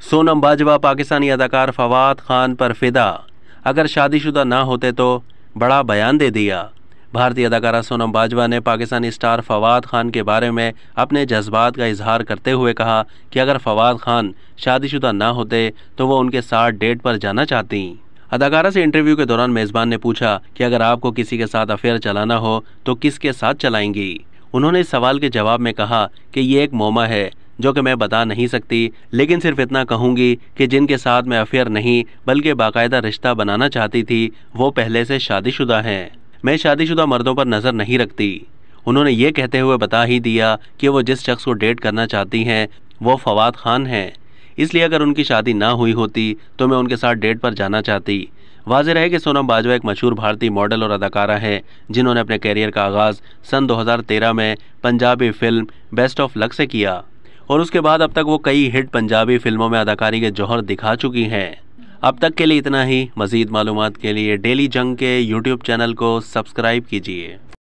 सोनम बाजवा पाकिस्तानी अदाकार फवाद खान पर फिदा, अगर शादीशुदा ना होते तो बड़ा बयान दे दिया। भारतीय अदाकारा सोनम बाजवा ने पाकिस्तानी स्टार फवाद खान के बारे में अपने जज्बात का इजहार करते हुए कहा कि अगर फवाद खान शादीशुदा ना होते तो वो उनके साथ डेट पर जाना चाहती। अदाकारा से इंटरव्यू के दौरान मेजबान ने पूछा कि अगर आपको किसी के साथ अफेयर चलाना हो तो किसके साथ चलाएंगी। उन्होंने इस सवाल के जवाब में कहा कि ये एक मोमा है जो कि मैं बता नहीं सकती, लेकिन सिर्फ इतना कहूंगी कि जिनके साथ मैं अफेयर नहीं बल्कि बाकायदा रिश्ता बनाना चाहती थी वो पहले से शादीशुदा हैं। मैं शादीशुदा मर्दों पर नज़र नहीं रखती। उन्होंने ये कहते हुए बता ही दिया कि वो जिस शख्स को डेट करना चाहती हैं वो फवाद खान हैं, इसलिए अगर उनकी शादी ना हुई होती तो मैं उनके साथ डेट पर जाना चाहती। वाज़ेह रहे कि सोनम बाजवा एक मशहूर भारतीय मॉडल और अदाकारा हैं जिन्होंने अपने कैरियर का आगाज़ सन 2013 में Punjabi film best of luck से किया और उसके बाद अब तक वो कई हिट पंजाबी फिल्मों में अदाकारी के जौहर दिखा चुकी हैं। अब तक के लिए इतना ही। मज़ीद मालूमात के लिए डेली जंग के यूट्यूब चैनल को सब्सक्राइब कीजिए।